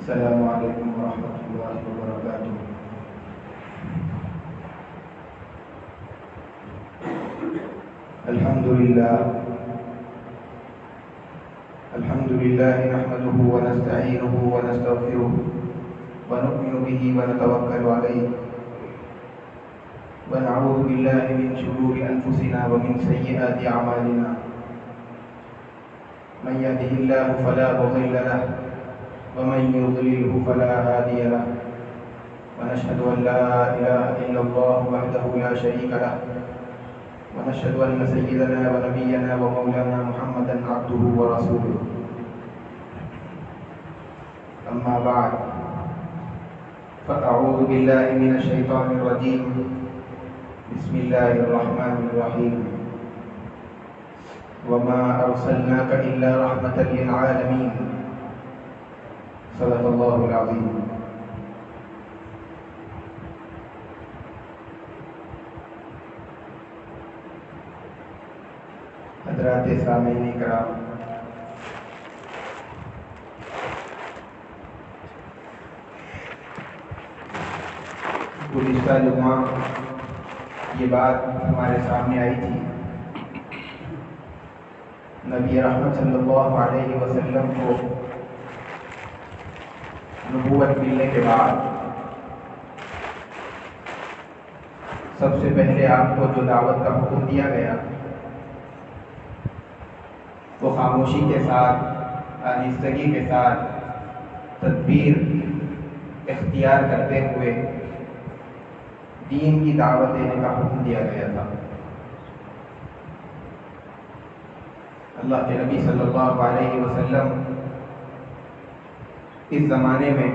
السلام علیکم ورحمۃ اللہ وبرکاتہ۔ الحمد للہ نحمده ونستعینه ونستغفره ونؤمن به ونتوکل علیہ ونعوذ باللہ من شرور انفسنا ومن سیئات اعمالنا من يهده الله فلا مضل له ومن يضلله فلا هادي له ونشهد أن لا إله إلا الله وحده لا شريك له ونشهد أن سيدنا ونبينا ومولانا محمدا عبده ورسوله أما بعد فأعوذ بالله من الشيطان الرجيم بسم الله الرحمن الرحيم وما أرسلناك إلا رحمة للعالمين صدق اللہ العظیم۔ حضرات سامعین کرام، گزشتہ جمعہ یہ بات ہمارے سامنے آئی تھی، نبی رحمت صلی اللہ علیہ وسلم کو نبوت ملنے کے بعد سب سے پہلے آپ کو جو دعوت کا حکم دیا گیا وہ خاموشی کے ساتھ، آہستگی کے ساتھ، تدبیر اختیار کرتے ہوئے دین کی دعوت دینے کا حکم دیا گیا تھا۔ اللہ کے نبی صلی اللہ علیہ وسلم اس زمانے میں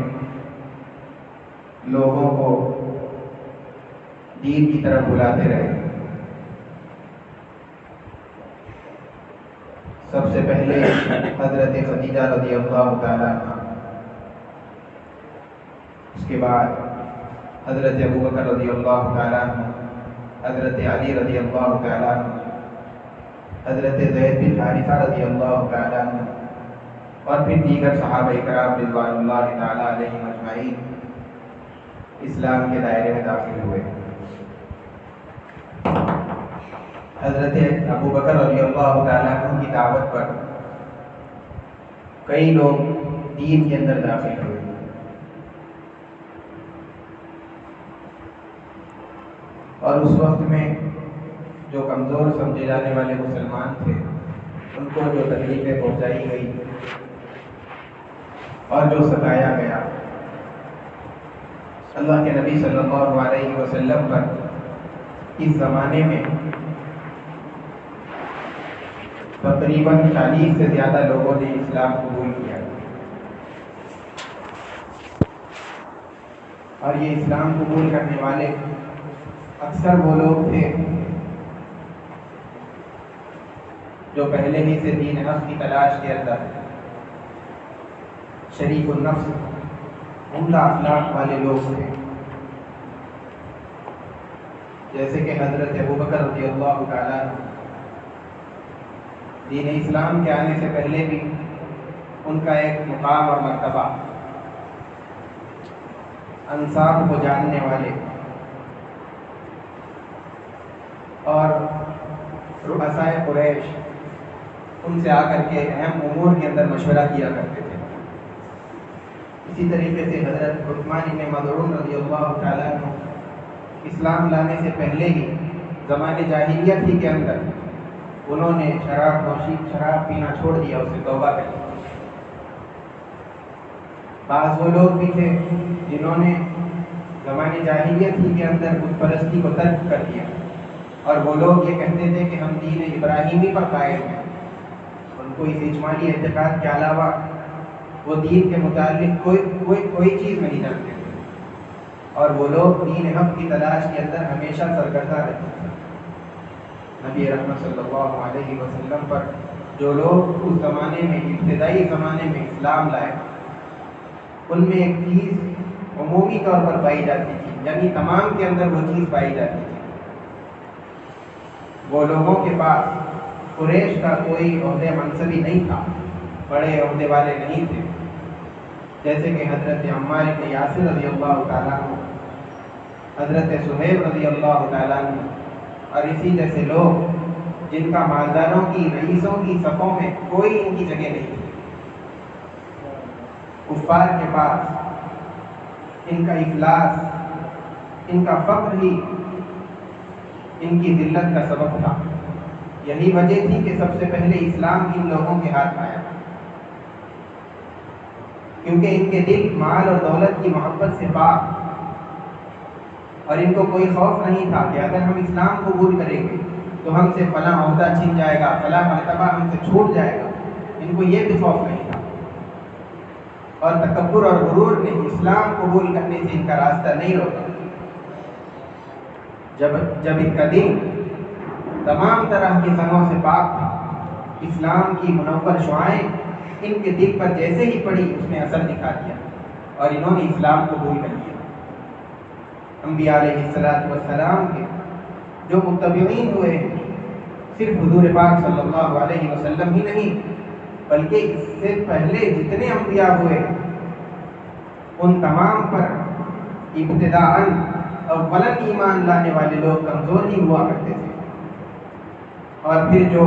لوگوں کو دین کی طرف بلاتے رہے۔ سب سے پہلے حضرت خدیجہ رضی اللہ تعالیٰ عنہ، اس کے بعد حضرت ابوبکر رضی اللہ تعالیٰ عنہ، حضرت علی رضی اللہ تعالیٰ عنہ، حضرت زید بن حارثہ رضی اللہ تعالیٰ عنہ، اور پھر دیگر صحابہ کرام رضوان اللہ تعالیٰ علیہم اجمعین اسلام کے دائرے میں داخل ہوئے۔ حضرت ابوبکر رضی اللہ تعالیٰ عنہ کی دعوت پر کئی لوگ دین کے اندر داخل ہوئے، اور اس وقت میں جو کمزور سمجھے جانے والے مسلمان تھے ان کو جو تکلیفیں پہنچائی گئی اور جو ستایا گیا، اللہ کے نبی صلی اللہ علیہ وسلم پر اس زمانے میں تقریباً 40 سے زیادہ لوگوں نے اسلام قبول کیا، اور یہ اسلام قبول کرنے والے اکثر وہ لوگ تھے جو پہلے ہی سے دین حق کی تلاش کے اندر شریف النفس، عمدہ اخلاق والے لوگ تھے، جیسے کہ حضرت ابوبکر رضی اللہ تعالیٰ عنہ دین اسلام کے آنے سے پہلے بھی ان کا ایک مقام اور مرتبہ، انصاف کو جاننے والے اور رؤسائے قریش ان سے آ کر کے اہم امور کے اندر مشورہ کیا کرتے تھے۔ اسی طریقے سے حضرت عثمان بن مظعون رضی اللہ تعالیٰ عنہ اسلام لانے سے پہلے ہی زمانے جاہلیت ہی کے اندر انہوں نے شراب پینا چھوڑ دیا، اس سے توبہ کر لی۔ بعض وہ لوگ بھی تھے جنہوں نے زمانے جاہلیت ہی کے اندر بت پرستی کو ترک کر دیا، اور وہ لوگ یہ کہتے تھے کہ ہم دین ابراہیمی پر قائم ہیں، ان کو اس اجمالی اعتقاد کے علاوہ وہ دین کے متعلق کوئی چیز نہیں جانتے تھے، اور وہ لوگ دین حق کی تلاش کے اندر ہمیشہ سرگردہ رہتے تھے۔ نبی رحمت صلی اللہ علیہ وسلم پر جو لوگ اس زمانے میں، ابتدائی زمانے میں اسلام لائے، ان میں ایک چیز عمومی طور پر پائی جاتی تھی، یعنی تمام کے اندر وہ چیز پائی جاتی تھی، وہ لوگوں کے پاس قریش کا کوئی عہدے منصبی نہیں تھا، بڑے عہدے والے نہیں تھے، جیسے کہ حضرت عمار بن یاسر رضی اللہ تعالیٰ عنہ، حضرت صہیب رضی اللہ تعالیٰ عنہ، اور اسی جیسے لوگ جن کا مالداروں کی رئیسوں کی صفوں میں کوئی ان کی جگہ نہیں تھی۔ کفار کے پاس ان کا افلاس، ان کا فقر ہی ان کی ذلت کا سبب تھا۔ یہی وجہ تھی کہ سب سے پہلے اسلام ان لوگوں کے ہاتھ آیا، کیونکہ ان کے دل مال اور دولت کی محبت سے پاک، اور ان کو کوئی خوف نہیں تھا کہ اگر ہم اسلام قبول کریں گے تو ہم سے فلاں عہدہ چھن جائے گا، فلاں مرتبہ ہم سے چھوٹ جائے گا۔ ان کو یہ بھی خوف نہیں تھا، اور تکبر اور غرور نے اسلام قبول کرنے سے ان کا راستہ نہیں روکا۔ جب ان کا دل تمام طرح کی زنگوں سے پاک تھا، اسلام کی منور شعائیں ان کے دل پر جیسے ہی پڑی اس نے اثر دکھا دیا، اور انہوں نے اسلام قبول کر لیا۔ انبیاء علیہ السلام کے جو متبعین ہوئے ہیں، صرف حضور پاک صلی اللہ علیہ وسلم ہی نہیں بلکہ اس سے پہلے جتنے انبیاء ہوئے ان تمام پر ابتداءً اولاً ایمان لانے والے لوگ کمزور ہی ہوا کرتے تھے، اور پھر جو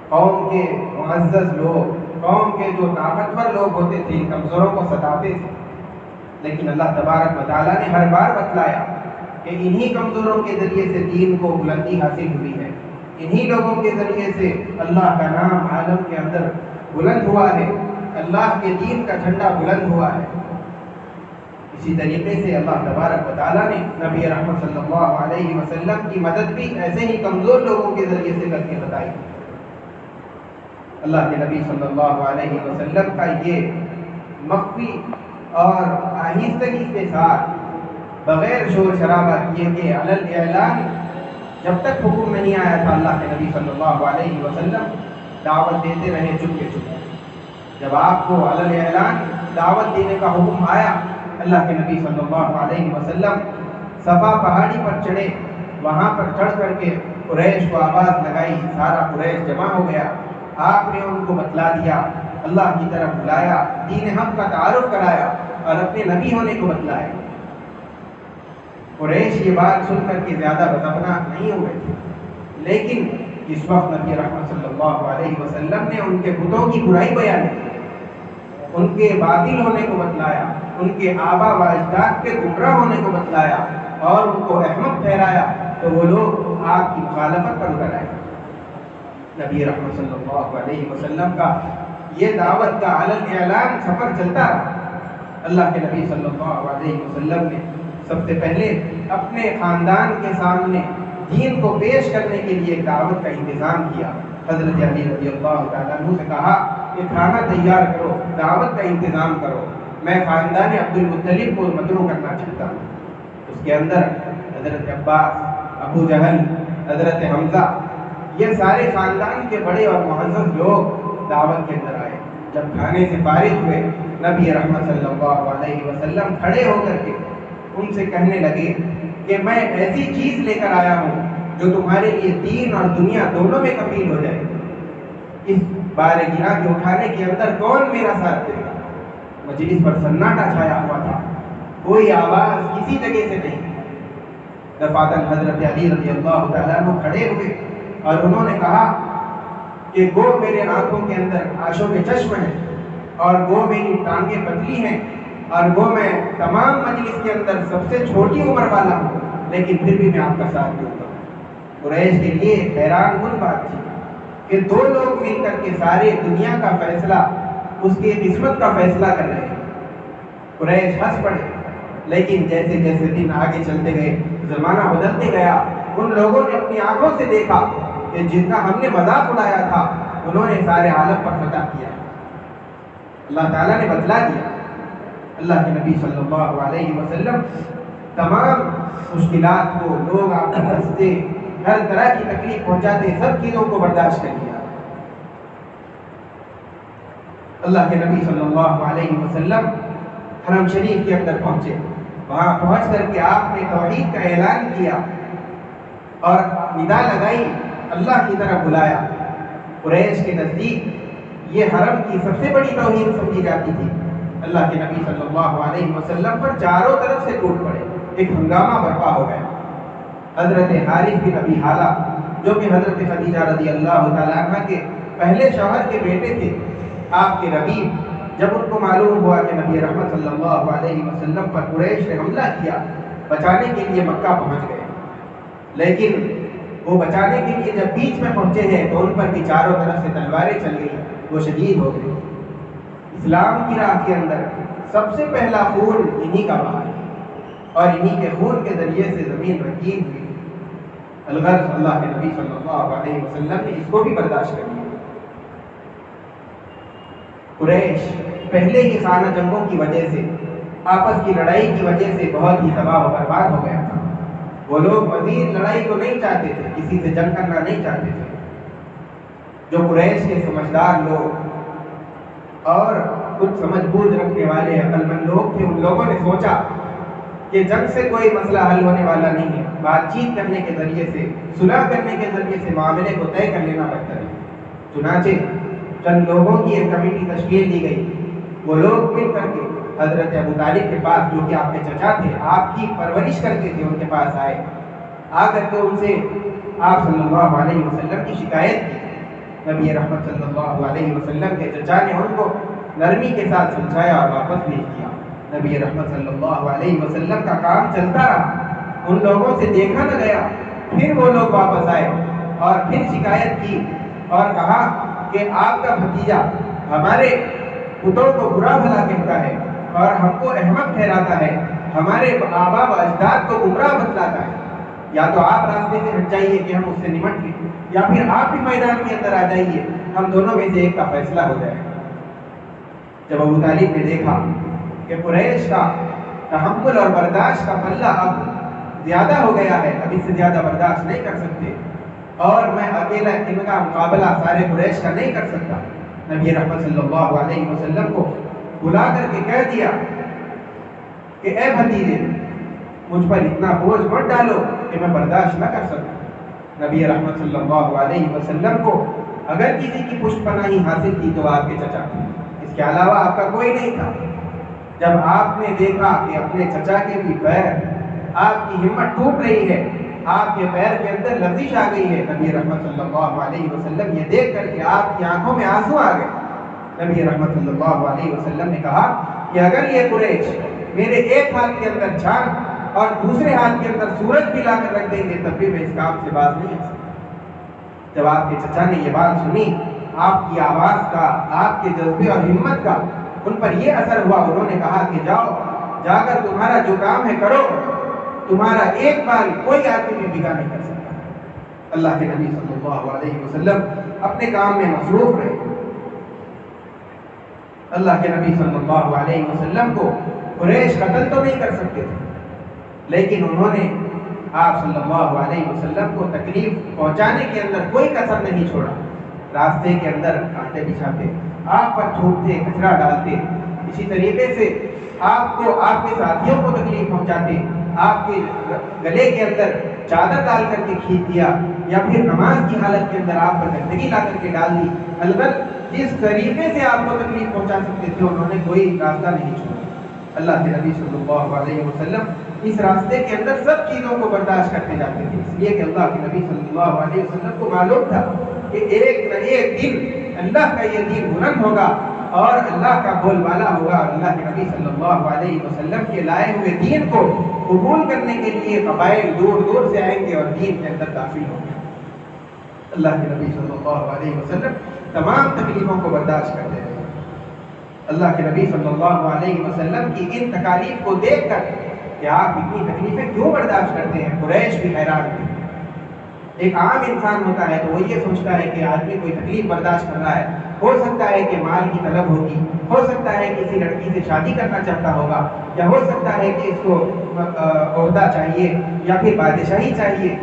قوم کے معزز لوگ، قوم کے جو طاقتور لوگ ہوتے تھے، ان کمزوروں کو ستاتے تھے۔ لیکن اللہ تبارک و تعالیٰ نے ہر بار بتلایا کہ انہی کمزوروں کے ذریعے سے دین کو بلندی حاصل ہوئی ہے، انہی لوگوں کے ذریعے سے اللہ کا نام عالم کے اندر بلند ہوا ہے، اللہ کے دین کا جھنڈا بلند ہوا ہے۔ اسی طریقے سے اللہ تبارک و تعالیٰ نے نبی رحمت صلی اللہ علیہ وسلم کی مدد بھی ایسے ہی کمزور لوگوں کے ذریعے سے کر کے بتائی۔ اللہ کے نبی صلی اللہ علیہ وسلم کا یہ مخفی اور آہستگی کے ساتھ بغیر شور شرابہ کیے کہ علی اعلان جب تک حکم نہیں آیا تھا، اللہ کے نبی صلی اللہ علیہ وسلم دعوت دیتے رہے چپکے چپکے۔ جب آپ کو علی اعلان دعوت دینے کا حکم آیا، اللہ کے نبی صلی اللہ علیہ وسلم صفا پہاڑی پر چڑھے، وہاں پر چڑھ کر کے قریش کو آواز لگائی، سارا قریش جمع ہو گیا، آپ نے ان کو بتلا دیا، اللہ کی طرف بلایا، دین حق کا تعارف کرایا اور اپنے نبی ہونے کو بتلایا۔ قریش یہ بات سن کر کے زیادہ غضبناک نہیں ہوئے تھے، لیکن اس وقت نبی رحمت صلی اللہ علیہ وسلم نے ان کے بتوں کی برائی بیان کی، ان کے باطل ہونے کو بتلایا، ان کے آبا و اجداد کے گمراہ ہونے کو بتلایا اور ان کو احمق ٹھہرایا، تو وہ لوگ آپ کی مخالفت پر اتر آئے۔ نبی رحمت صلی اللہ علیہ وسلم کا یہ دعوت کا علی اعلان سفر چلتا رہا۔ اللہ کے نبی صلی اللہ علیہ وسلم نے سب سے پہلے اپنے خاندان کے سامنے دین کو پیش کرنے کے لیے ایک دعوت کا انتظام کیا۔ حضرت علی رضی اللہ تعالیٰ عنہ سے کہا کہ کھانا تیار کرو، دعوت کا انتظام کرو، میں خاندان عبد المطلب کو مدعو کرنا چاہتا ہوں۔ اس کے اندر حضرت عباس، ابو جہل، حضرت حمزہ، یہ سارے خاندان کے بڑے اور معزز لوگ دعوت کے اندر آئے۔ جب کھانے سے فارغ ہوئے، نبی رحمت صلی اللہ علیہ وسلم کھڑے ہو کر کے ان سے کہنے لگے کہ میں ایسی چیز لے کر آیا ہوں جو تمہارے لیے دین اور دنیا دونوں میں کفیل ہو جائے۔ اس بار گرا کے اٹھانے کے اندر کون میرا ساتھ دے گا؟ مجلس پر سناٹا چھایا ہوا تھا، کوئی آواز کسی جگہ سے نہیں۔ دفعتاً حضرت علی رضی اللہ تعالیٰ عنہ کھڑے ہوئے اور انہوں نے کہا کہ گو میرے آنکھوں کے اندر آشوں کے چشم ہیں، اور گو میری ٹانگیں پتلی ہیں، اور گو میں تمام مجلس کے اندر سب سے چھوٹی عمر والا ہوں، لیکن پھر بھی میں آپ کا ساتھ دوں گا۔ قریش کے لیے حیران کن بات تھی کہ دو لوگ مل کر کے سارے دنیا کا فیصلہ، اس کی قسمت کا فیصلہ کر رہے ہیں۔ قریش ہنس پڑے، لیکن جیسے جیسے دن آگے چلتے گئے، زمانہ بدلتے گیا، ان لوگوں نے اپنی آنکھوں سے دیکھا کہ جن کا ہم نے مذاق اڑایا تھا انہوں نے سارے عالم پر فتح کیا۔ اللہ تعالیٰ نے بتلا دیا۔ اللہ کے نبی صلی اللہ علیہ وسلم تمام مشکلات کو، لوگ آپ کو ہنستے، ہر طرح کی تکلیف پہنچاتے، سب چیزوں کو برداشت کر لیا۔ اللہ کے نبی صلی اللہ علیہ وسلم حرم شریف کے اندر پہنچے، وہاں پہنچ کر کے آپ نے توحید کا اعلان کیا اور ندا لگائی، اللہ کی طرف بلایا۔ قریش کے نزدیک یہ حرم کی سب سے بڑی توہین سمجھی جاتی تھی اللہ کے نبی صلی اللہ علیہ وسلم پر چاروں طرف سے ٹوٹ پڑے، ایک ہنگامہ برپا ہو گیا۔ حضرت حارث بن ابی حالہ جو کہ حضرت خدیجہ رضی اللہ تعالیٰ عنہ کے پہلے شوہر کے بیٹے تھے، آپ کے ربیب، جب ان کو معلوم ہوا کہ نبی رحمت صلی اللہ علیہ وسلم پر قریش نے حملہ کیا، بچانے کے لیے مکہ پہنچ گئے، لیکن وہ بچانے کے لیے جب بیچ میں پہنچے ہیں تو ان پر بھی چاروں طرف سے تلواریں چل گئی، وہ شہید ہو گئے۔ اسلام کی راہ کے اندر سب سے پہلا خون انہی کا بہا ہے، اور انہی کے خون کے ذریعے سے زمین رنگین ہوئی۔ الغرض اللہ کے نبی صلی اللہ علیہ وسلم نے اس کو بھی برداشت کر لیا۔ قریش پہلے ہی خانہ جنگوں کی وجہ سے، آپس کی لڑائی کی وجہ سے بہت ہی تباہ و برباد ہو گیا تھا۔ وہ لوگ مزید لڑائی کو نہیں چاہتے تھے، کسی سے جنگ کرنا نہیں چاہتے تھے۔ جو قریش کے سمجھدار لوگ اور کچھ سمجھ بوجھ رکھنے والے عقل مند لوگ تھے، ان لوگوں نے سوچا کہ جنگ سے کوئی مسئلہ حل ہونے والا نہیں ہے، بات چیت کرنے کے ذریعے سے، صلح کرنے کے ذریعے سے معاملے کو طے کر لینا بہتر ہے۔ چنانچہ چند لوگوں کی ایک کمیٹی تشکیل دی گئی۔ وہ لوگ مل کر کے حضرت ابو طالب کے پاس، جو کہ آپ کے چچا تھے، آپ کی پرورش کرتے تھے، ان کے پاس آئے، آ کر کے ان سے آپ صلی اللہ علیہ وسلم کی شکایت کی۔ نبی رحمت صلی اللہ علیہ وسلم کے چچا نے ان کو نرمی کے ساتھ سمجھایا اور واپس بھیج دیا۔ نبی رحمت صلی اللہ علیہ وسلم کا کام چلتا رہا، ان لوگوں سے دیکھا نہ گیا۔ پھر وہ لوگ واپس آئے اور پھر شکایت کی اور کہا کہ آپ کا بھتیجا ہمارے پتوں کو برا بھلا کہتا ہے اور ہم کو احمق ٹھہراتا ہے، ہمارے آبا و اجداد کو گمراہ بتلاتا ہے۔ یا تو آپ راستے سے ہٹ جائیے کہ ہم اس سے نمٹ لیں، یا پھر آپ بھی میدان کے اندر آ جائیے، ہم دونوں میں سے ایک کا فیصلہ ہو جائے۔ جب ابو طالب نے دیکھا کہ قریش کا تحمل اور برداشت کا پلہ اب زیادہ ہو گیا ہے، اب اس سے زیادہ برداشت نہیں کر سکتے، اور میں اکیلا ان کا مقابلہ سارے قریش کا نہیں کر سکتا، نبی رحمت صلی اللہ علیہ وسلم کو بلا کر کے کہہ دیا کہ اے بھتیجے، مجھ پر اتنا بوجھ مت ڈالو کہ میں برداشت نہ کر سکوں۔ نبی رحمت صلی اللہ علیہ وسلم کو اگر کسی کی پشت پناہی حاصل تھی تو آپ کے چچا، اس کے علاوہ آپ کا کوئی نہیں تھا۔ جب آپ نے دیکھا کہ اپنے چچا کے بھی پیر، آپ کی ہمت ٹوٹ رہی ہے، آپ کے پیر کے اندر لرزش آ گئی ہے، نبی رحمت صلی اللہ علیہ وسلم یہ دیکھ کر کے آپ کی آنکھوں میں آنسو آ گئے۔ نبی رحمت صلی اللہ علیہ وسلم نے کہا کہ اگر یہ قریش میرے ایک ہاتھ کے اندر چاند اور دوسرے ہاتھ کے اندر سورج بھی لا کر رکھ دیں گے تب بھی میں اس کام سے باز نہیں آ سکتا۔ جب آپ کے چچا نے یہ بات سنی، آپ کی آواز کا، آپ کے جذبے اور ہمت کا ان پر یہ اثر ہوا، انہوں نے کہا کہ جاؤ، جا کر تمہارا جو کام ہے کرو، تمہارا ایک بال کوئی آدمی بھی بگاڑ نہیں کر سکتا۔ اللہ کے نبی صلی اللہ علیہ وسلم اپنے کام میں مصروف رہے۔ اللہ کے نبی صلی اللہ علیہ وسلم کو قریش قتل تو نہیں کر سکتے تھے، لیکن انہوں نے آپ صلی اللہ علیہ وسلم کو تکلیف پہنچانے کے اندر کوئی کسر نہیں چھوڑا۔ راستے کے اندر کانٹے بچھاتے، آپ پر تھوکتے، کچرا ڈالتے، اسی طریقے سے آپ کو، آپ کے ساتھیوں کو تکلیف پہنچاتے، آپ کے گلے کے اندر چادر ڈال کر کے کھینچ دیا، یا پھر نماز کی حالت کے اندر آپ پر گندگی لا کر کے ڈال دی۔ البتہ جس طریقے سے آپ کو تکلیف پہنچا سکتے تھے انہوں نے کوئی راستہ نہیں چھوڑا۔ اللہ کے نبی صلی اللہ علیہ وسلم اس راستے کے اندر سب چیزوں کو برداشت کرتے جاتے تھے، اس لیے کہ اللہ کے نبی صلی اللہ علیہ وسلم کو معلوم تھا کہ ایک نہ ایک دن اللہ کا یہ دین بلند ہوگا اور اللہ کا بول بالا ہوگا، اور اللہ کے نبی صلی اللہ علیہ وسلم کے لائے ہوئے دین کو قبول کرنے کے لیے قبائل دور دور سے آئیں گے اور دین کے اندر داخل ہوں گے۔ اللہ کے نبی صلی اللہ علیہ وسلم تمام تکلیفوں کو برداشت کرتے رہے۔ اللہ کے نبی صلی اللہ علیہ وسلم کی ان تکالیف کو دیکھ کر کہ آپ اتنی تکلیفیں کیوں برداشت کرتے ہیں، قریش بھی حیران تھے۔ ایک عام انسان ہوتا ہے تو وہ یہ سوچتا ہے کہ آدمی کوئی تکلیف برداشت کر رہا ہے، ہو سکتا ہے کہ مال کی طلب ہوگی، ہو سکتا ہے کسی لڑکی سے شادی کرنا چاہتا ہوگا، یا ہو سکتا ہے کہ اس کو عہدہ چاہیے یا پھر بادشاہی چاہیے۔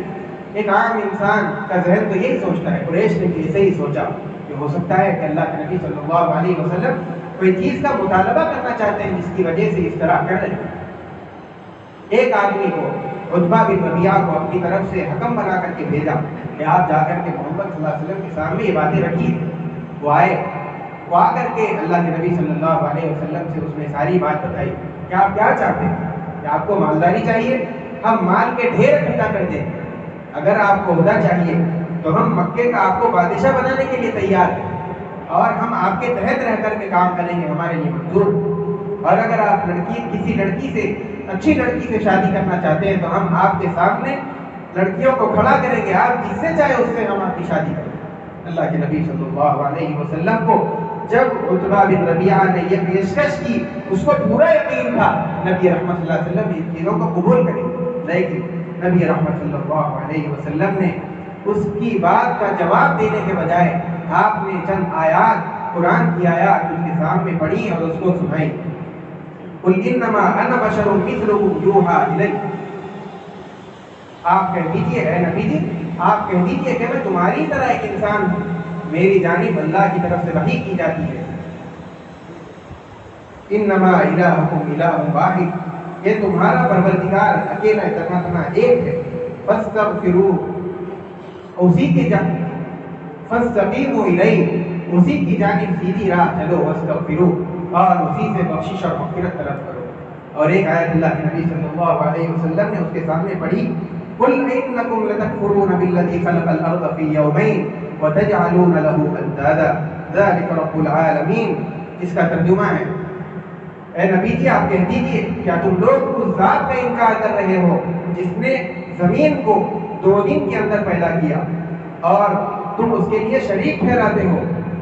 ایک عام انسان کا ذہن تو یہی سوچتا ہے۔ قریش نے بھی ایسے ہی سوچا کہ ہو سکتا ہے کہ اللہ کے نبی صلی اللہ علیہ وسلم کوئی چیز کا مطالبہ کرنا چاہتے ہیں جس کی وجہ سے اس طرح کر رہے ہیں۔ ایک آدمی کو، عتبہ بن ربیعہ کو اپنی طرف سے حکم بنا کر کے بھیجا کہ آپ جا کر کے محمد صلی اللہ علیہ وسلم کے سامنے یہ باتیں رکھیے۔ وہ آئے، وہ آ کر کے اللہ کے نبی صلی اللہ علیہ وسلم سے اس نے ساری بات بتائی کہ آپ کیا چاہتے ہیں، کہ آپ کو مالداری چاہیے، ہم مال کے ڈھیر اکٹھا کر دیں، اگر آپ کو عہدہ چاہیے تو ہم مکے کا آپ کو بادشاہ بنانے کے لیے تیار ہیں، اور ہم آپ کے تحت رہ کر کے کام کریں گے، ہمارے لیے منظور، اور اگر آپ کسی لڑکی سے، اچھی لڑکی سے شادی کرنا چاہتے ہیں تو ہم آپ کے سامنے لڑکیوں کو کھڑا کریں گے، آپ جس سے چاہے اس سے ہم آپ کی شادی کریں گے۔ اللہ کے نبی صلی اللہ علیہ وسلم کو جب عتبہ بن ربیعہ نے یہ پیشکش کی، اس کو پورا یقین تھا نبی رحمت صلی اللہ علیہ وسلم ان چیزوں کو قبول کریں، لیکن نبی رحمت صلی اللہ علیہ وسلم نے اس کی بات کا جواب دینے کے بجائے آپ نے چند آیات، قرآن کی آیات اس کے سامنے پڑھی اور اس کو سنائی۔ قل انما انا بشر مثلکم یوحی الی، آپ کہہ دیجیے اے نبی جی، آپ کہہ دیجیے کہ میں تمہاری طرح ایک انسان ہوں، میری جانب اللہ کی طرف سے وحی کی جاتی ہے۔ انما الہکم الہ واحد، یہ تمہارا پروردگار اکیلا تنہا ایک ہے، فاستغفروہ، اسی کی جانب، فاستقیموا الیہ، اسی کی جانب سیدھی راہ چلو، واستغفروہ، اور اسی سے بخشش اور مغفرت طلب کرو۔ اور ایک آیت اللہ کے نبی صلی اللہ علیہ وسلم نے اس کے سامنے پڑھی، قل انکم لتکفرون بالذی خلق الارض فی یومین وتجعلون له اندادا ذلک رب العالمین، اس کا ترجمہ ہے، اے نبی جی آپ کہہ دیجیے کیا تم لوگ اس ذات کا انکار کر رہے ہو جس نے زمین کو 2 دن کے اندر پیدا کیا اور تم اس کے لیے شریک ٹھہراتے ہو،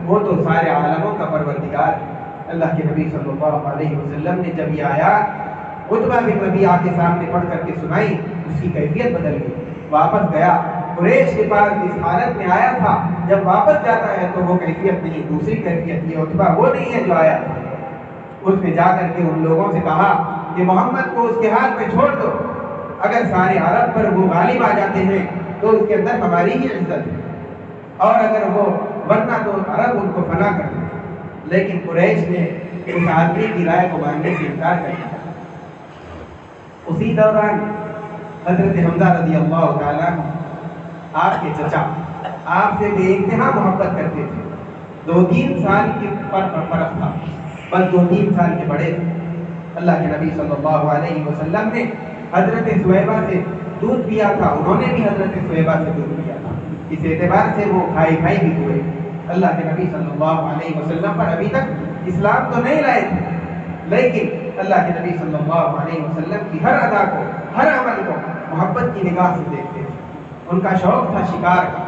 وہ تو سارے عالموں کا پروردگار ہے۔ اللہ کے نبی صلی اللہ علیہ وسلم نے جب یہ آیات عتبہ بن ربیعہ کے سامنے پڑھ کر کے سنائی، اس کی کیفیت بدل گئی، واپس گیا، قریش کے پاس اس حالت میں آیا تھا، جب واپس جاتا ہے تو وہ کیفیت نہیں، دوسری کیفیت، یہ عتبہ وہ نہیں ہے جو آیا تھا۔ اس نے جا کر کے ان لوگوں سے کہا کہ محمد کو اس کے ہاتھ میں چھوڑ دو، اگر سارے عرب پر وہ غالب آ جاتے ہیں تو اس کے اندر ہماری ہی عزت ہے، اور اگر وہ ورنہ تو عرب ان کو فنا کر دیں۔ لیکن قریش نے اس آدمی کی رائے کو ماننے سے انکار کر دیا۔ اسی دوران حضرت حمزہ رضی اللہ تعالیٰ آپ کے چچا آپ سے بے انتہا محبت کرتے تھے، 2-3 سال کی فرق تھا، بس 2-3 سال کے بڑے تھے۔ اللہ کے نبی صلی اللہ علیہ وسلم نے حضرت سویبہ سے دودھ پیا تھا، انہوں نے بھی حضرت سویبہ سے دودھ پیا تھا، اس اعتبار سے وہ بھائی بھی ہوئے۔ اللہ کے نبی صلی اللہ علیہ وسلم پر ابھی تک اسلام تو نہیں لائے تھے، لیکن اللہ کے نبی صلی اللہ علیہ وسلم کی ہر ادا کو، ہر عمل کو محبت کی نگاہ سے دیکھتے تھے۔ ان کا شوق تھا شکار کا،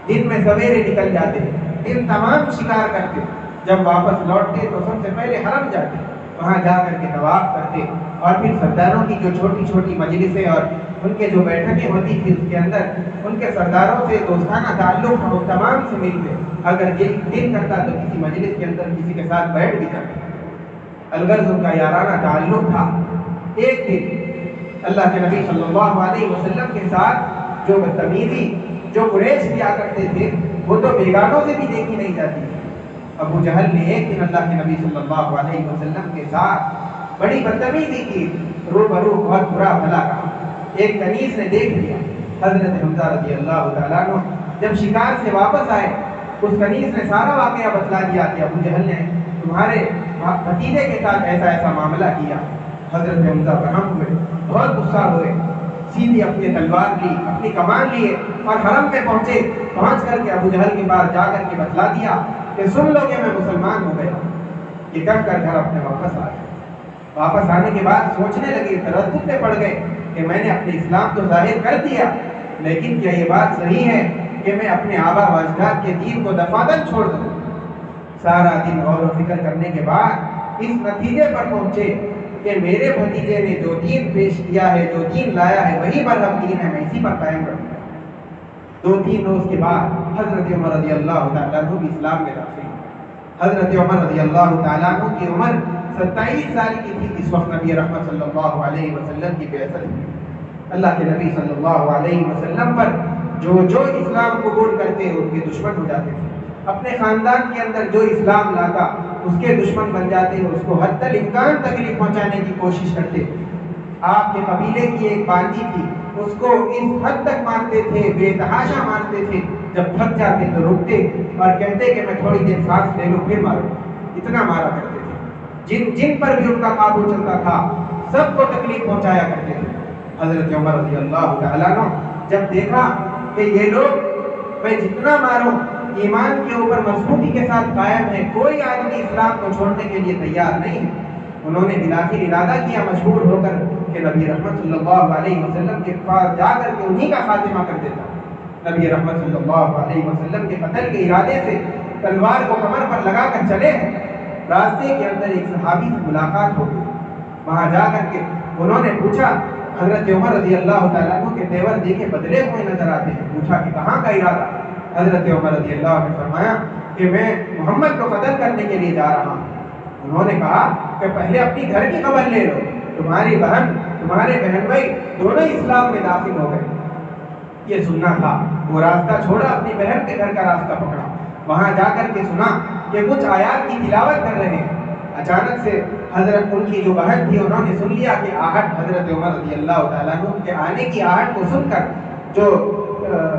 دن میں سویرے نکل جاتے، دن تمام شکار کرتے، جب واپس لوٹتے تو سب سے پہلے حرم جاتے، وہاں جا کر کے طواف کرتے، اور پھر سرداروں کی جو چھوٹی چھوٹی مجلسیں اور ان کے جو بیٹھکیں ہوتی تھی اس کے اندر ان کے سرداروں سے دوستانہ تعلق ہم تمام سے ملتے، اگر دل کرتا تو کسی مجلس کے اندر کسی کے ساتھ بیٹھ بھی کرتے، الغرض ان کا یارانہ تعلق تھا۔ ایک دن اللہ کے نبی صلی اللہ علیہ وسلم کے ساتھ جو بدتمیزی جو قریش کیا کرتے تھے وہ تو بیگانوں سے بھی دیکھی نہیں جاتی۔ ابو جہل نے ایک دن اللہ کے نبی صلی اللہ علیہ وسلم کے ساتھ بڑی بدتمیزی کی، روبرو بہت برا بھلا کہا۔ ایک کنیز نے دیکھ لیا، حضرت حمزہ رضی اللہ تعالیٰ عنہ جب شکار سے واپس آئے، اس کنیز نے سارا واقعہ بتلا دیا کہ ابو جہل نے تمہارے بھتیجے کے ساتھ ایسا ایسا معاملہ کیا۔ حضرت حمزہ برہم ہوئے، بہت غصہ ہوئے، سیدھی اپنی تلوار لی، اپنی کمان لیے اور حرم پہ پہنچے۔ پہنچ کر کے ابو جہل کے پاس جا کر کے بتلا دیا کہ سن لو کہ میں مسلمان ہو گیا۔ یہ کہہ کر گھر اپنے واپس آ گئے۔ واپس آنے کے بعد سوچنے لگے، تردد میں پڑ گئے کہ میں نے اپنے اسلام تو ظاہر کر دیا، لیکن کیا یہ بات صحیح ہے کہ میں اپنے آبا و اجداد کے دین کو دفاتر چھوڑ دوں؟ سارا دن غور و فکر کرنے کے بعد اس نتیجے پر پہنچے کہ میرے بھتیجے نے جو دین پیش کیا ہے، جو دین لایا ہے، وہی برحق دین ہے، میں اسی پر قائم رہوں گا۔ 2-3 روز کے بعد حضرت عمر رضی اللہ تعالیٰ عنہ بھی اسلام میں داخل ہوئے۔ حضرت عمر رضی اللہ تعالیٰ عنہ کی عمر 27 سال کی تھی اس وقت نبی رحمت صلی اللہ علیہ وسلم کی بعثت ہوئی۔ اللہ کے نبی صلی اللہ علیہ وسلم پر جو اسلام قبول کرتے ان کے دشمن ہو جاتے تھے، اپنے خاندان کے اندر جو اسلام لاتا اس کے دشمن بن جاتے، اس کو حد الامکان تکلیف پہنچانے کی کوشش کرتے۔ آپ کے قبیلے کی ایک باندی تھی، اس کو اس حد تک مارتے تھے، بے تحاشا مارتے تھے، جب تھک جاتے تو رکتے اور کہتے کہ میں تھوڑی دیر سانس لے لوں پھر ماروں۔ اتنا مارا کرتے تھے، جن جن پر بھی ان کا قابو چلتا تھا سب کو تکلیف پہنچایا کرتے تھے۔ حضرت عمر رضی اللہ تعالیٰ عنہ جب دیکھا کہ یہ لوگ میں جتنا ماروں ایمان کے اوپر مضبوطی کے ساتھ قائم ہے، کوئی آدمی اسلام کو چھوڑنے کے لیے تیار نہیں ہے، انہوں نے بلاخر ارادہ کیا مجبور ہو کر کہ نبی رحمت صلی اللہ علیہ وسلم کے پاس جا کر کے انہی کا خاتمہ کر دیتا۔ نبی رحمت صلی اللہ علیہ وسلم کے قتل کے ارادے سے تلوار کو کمر پر لگا کر چلے ہیں، راستے کے اندر ایک صحابی سے ملاقات ہو گئی۔ وہاں جا کر کے انہوں نے پوچھا، حضرت عمر رضی اللہ تعالیٰ عنہ کے تیور دیکھے بدلے ہوئے نظر آتے ہیں، پوچھا کہ کہاں کا ارادہ؟ حضرت عمر رضی اللہ عنہ نے فرمایا کہ میں محمد کو قتل کرنے کے لیے جا رہا ہوں۔ انہوں نے کہا کہ پہلے اپنی گھر کی خبر لے لو، تمہاری بہن تمہارے بہن بھائی دونوں اسلام میں داخل ہو گئے۔ یہ سننا تھا، وہ راستہ چھوڑا، اپنی بہن کے گھر کا راستہ پکڑا، وہاں جا کر کے سنا کہ کچھ آیات کی تلاوت کر رہے ہیں۔ اچانک سے حضرت ان کی جو بہن تھی انہوں نے سن لیا کہ آہٹ حضرت عمر رضی اللہ تعالیٰ عنہ کے آنے کی آہٹ کو سن کر جو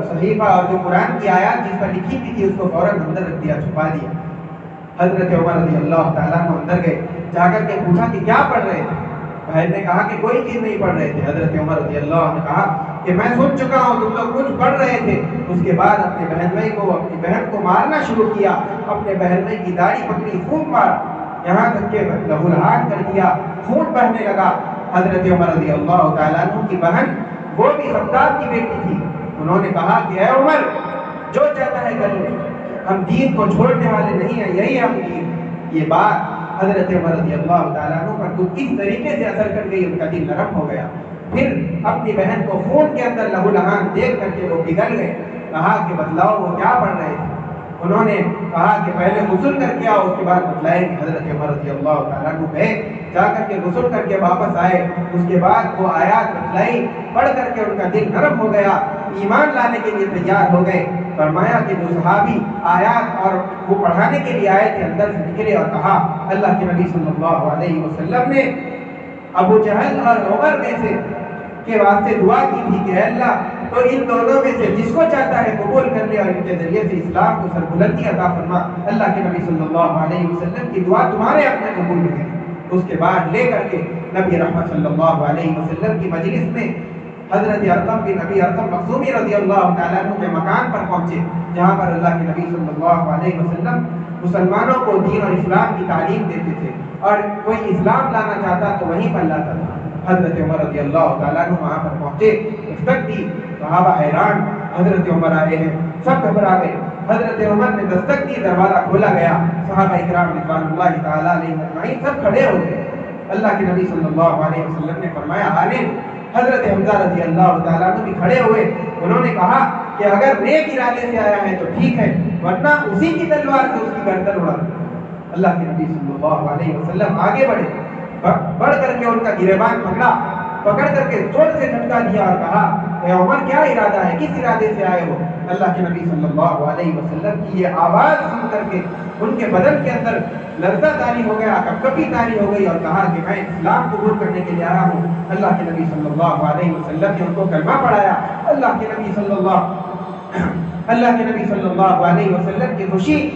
صحیفہ اور جو قرآن کی آیات جس پر لکھی تھی اس کو فوراً اندر رکھ دیا، چھپا دیا۔ حضرت عمر رضی اللہ تعالیٰ عنہ اندر گئے، جا کر کے پوچھا کہ کیا پڑھ رہے تھے؟ بہن نے کہا کہ کوئی چیز نہیں پڑھ رہے تھے۔ حضرت عمر رضی اللہ عنہ نے کہا کہ میں سن چکا ہوں تم لوگ کچھ پڑھ رہے تھے۔ اس کے بعد اپنے بہن بھائی کو، اپنی بہن کو مارنا شروع کیا، اپنے بہن بھائی کی داڑھی پکڑی، خوب مارا، یہاں تک کہ لہولہان کر دیا، خون بہنے لگا۔ حضرت عمر رضی اللہ تعالیٰ عنہ کی بہن وہ بھی خطاب کی بیٹی تھی، انہوں نے کہا کہ اے عمر جو چاہتا ہے کر لے، ہم دین کو چھوڑنے والے نہیں ہیں، یہی ہم دین۔ یہ بات حضرت عمر رضی اللہ تعالیٰ عنہ پر کچھ اس طریقے سے اثر کر گئی، ان کا دل نرم ہو گیا۔ پھر اپنی بہن کو خون کے اندر لہولہان دیکھ کر کے وہ پگھل گئے۔ کہا کہ بتلاؤ وہ کیا پڑھ رہے تھے؟ انہوں نے کہا کہ پہلے غسل کر کے آؤ، اس کے بعد بتلائیں گے۔ حضرت عمر رضی اللہ تعالیٰ عنہ گئے، جا کر کے غسل کر کے واپس آئے، اس کے بعد وہ آیات بتلائی، پڑھ کر کے ان کا دل نرم ہو گیا، ایمان لانے کے لیے تیار ہو گئے۔ فرمایا کہ جو صحابی آیات اور وہ پڑھانے کے لیے آئے تھے اندر سے نکلے اور کہا، اللہ کے نبی صلی اللہ علیہ وسلم نے ابو جہل اور عمر میں سے کے واسطے دعا کی تھی کہ اے اللہ تو ان دونوں میں سے جس کو چاہتا ہے قبول کر لے اور ان کے ذریعے سے اسلام کو سربلندی عطا فرما۔ اللہ کے نبی صلی اللہ علیہ وسلم کی دعا تمہارے اپنے قبول ہوئی۔ اس کے بعد لے کر کے نبی رحمت صلی اللہ علیہ وسلم کی مجلس میں حضرت ارقم بن نبی ارقم مخزومی رضی اللہ تعالیٰ عنہ کے مکان پر پہنچے، جہاں پر اللہ کے نبی صلی اللہ علیہ وسلم مسلمانوں کو دین اور اسلام کی تعلیم دیتے تھے، اور کوئی اسلام لانا چاہتا تو وہیں پر لاتا تھا۔ حضرت عمر رضی اللہ تعالیٰ عنہ وہاں پر پہنچے، دستک دی، صحابہ حیران، حضرت عمر آئے ہیں، سب گھبرا گئے۔ حضرت عمر نے دستک دی، دروازہ کھولا گیا، صحابہ اکرام رضوان اللہ تعالیٰ علیہ اجمعین سب کھڑے ہو گئے۔ اللہ کے نبی صلی اللہ علیہ وسلم نے فرمایا عالم۔ حضرت حمزہ رضی اللہ تعالیٰ عنہ بھی کھڑے ہوئے، انہوں نے کہا کہ اگر نیک ارادے سے آیا ہے تو ٹھیک ہے، ورنہ اسی کی تلوار سے اس کی گردن اڑا دو۔ اللہ کے نبی صلی اللہ علیہ وسلم آگے بڑھے، بڑھ کر کے ان کا گریبان پکڑا، پکڑ کر کے زور سے جھٹکا دیا اور کہا اے عمر کیا ارادہ ہے، کس ارادے سے آئے ہو؟ اللہ کے نبی صلی اللہ علیہ وسلم کی یہ آواز سن کر کے ان کے بدن کے اندر لرزہ طاری ہو گیا، کپکپی طاری ہو گئی، اور کہا کہ میں اسلام قبول کرنے کے لیے آیا ہوں۔ اللہ کے نبی صلی اللہ علیہ وسلم نے ان کو کلمہ پڑھایا۔ اللہ کے نبی صلی اللہ علیہ وسلم کی خوشی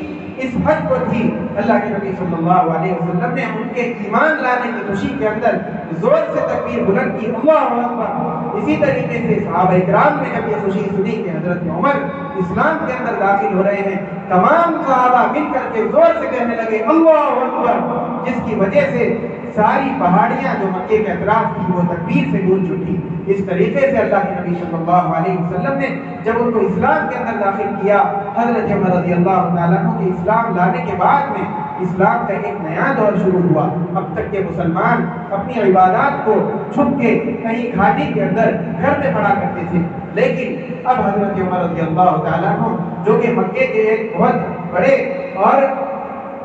اس حد کو تھی، اللہ کے نبی صلی اللہ علیہ وسلم نے ان کے ایمان لانے کی خوشی کے اندر زور سے تکبیر بلند کی، اللہ اکبر۔ اسی طریقے سے صحابہ اکرام نے جب یہ خوشی سنی کہ حضرت عمر اسلام کے اندر داخل ہو رہے ہیں، تمام صحابہ مل کر کے زور سے کہنے لگے اللہ اکبر، جس کی وجہ سے ساری پہاڑیاں جو مکے کے اطراف تھی وہ تکبیر سے گونج اٹھی۔ اس طریقے سے اللہ کے نبی صلی اللہ علیہ وسلم نے جب ان کو اسلام کے اندر داخل کیا، حضرت عمر رضی اللہ تعالیٰ عنہ کے اسلام لانے کے بعد میں اسلام کا ایک نیا دور شروع ہوا۔ اب تک کے مسلمان اپنی عبادات کو چھپ کے کہیں گھاٹی کے اندر گھر میں پڑھا کرتے تھے، لیکن اب حضرت عمر رضی اللہ تعالیٰ عنہ جو کہ مکے کے ایک بہت بڑے اور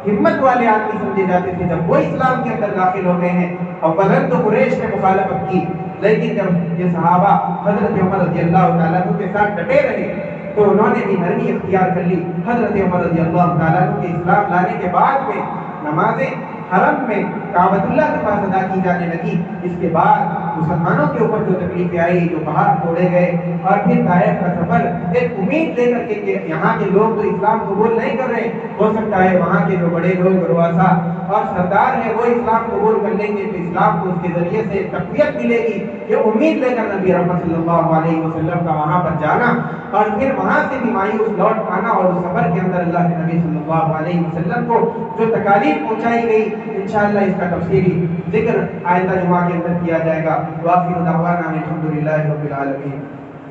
ہمت والے آدمی سمجھے جاتے تھے، جب وہ اسلام کے اندر داخل ہو گئے ہیں، اولاً تو قریش نے مخالفت کی، لیکن جب یہ صحابہ حضرت عمر رضی اللہ تعالیٰ عنہ کے ساتھ ڈٹے رہے تو انہوں نے بھی نرمی اختیار کر لی۔ حضرت عمر رضی اللہ تعالیٰ عنہ کے اسلام لانے کے بعد میں نمازیں حرم میں کعبۃ اللہ کے پاس ادا کی جانے لگی۔ اس کے بعد مسلمانوں کے اوپر جو تکلیفیں آئی، جو پہاڑ توڑے گئے، اور پھر طائف کا سفر ایک امید لے کر کے کہ یہاں کے لوگ تو اسلام قبول نہیں کر رہے، ہو سکتا ہے وہاں کے جو بڑے لوگ رؤسا اور سردار ہیں وہ اسلام قبول کر لیں گے تو اسلام کو اس کے ذریعے سے تقویت ملے گی، یہ امید لے کر نبی رحمت صلی اللہ علیہ وسلم کا وہاں پر جانا اور پھر وہاں سے بھی مایوس لوٹ آنا، اور اس سفر کے اندر اللہ کے نبی صلی اللہ علیہ وسلم کو جو تکالیف پہنچائی گئی، انشاءاللہ اس کا تفصیلی ذکر آئندہ جمعہ کے اندر کیا جائے گا۔ وآخر دعوانا الحمدللہ رب العالمین۔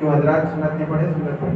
جو حضرات سنت نے پڑھے سنت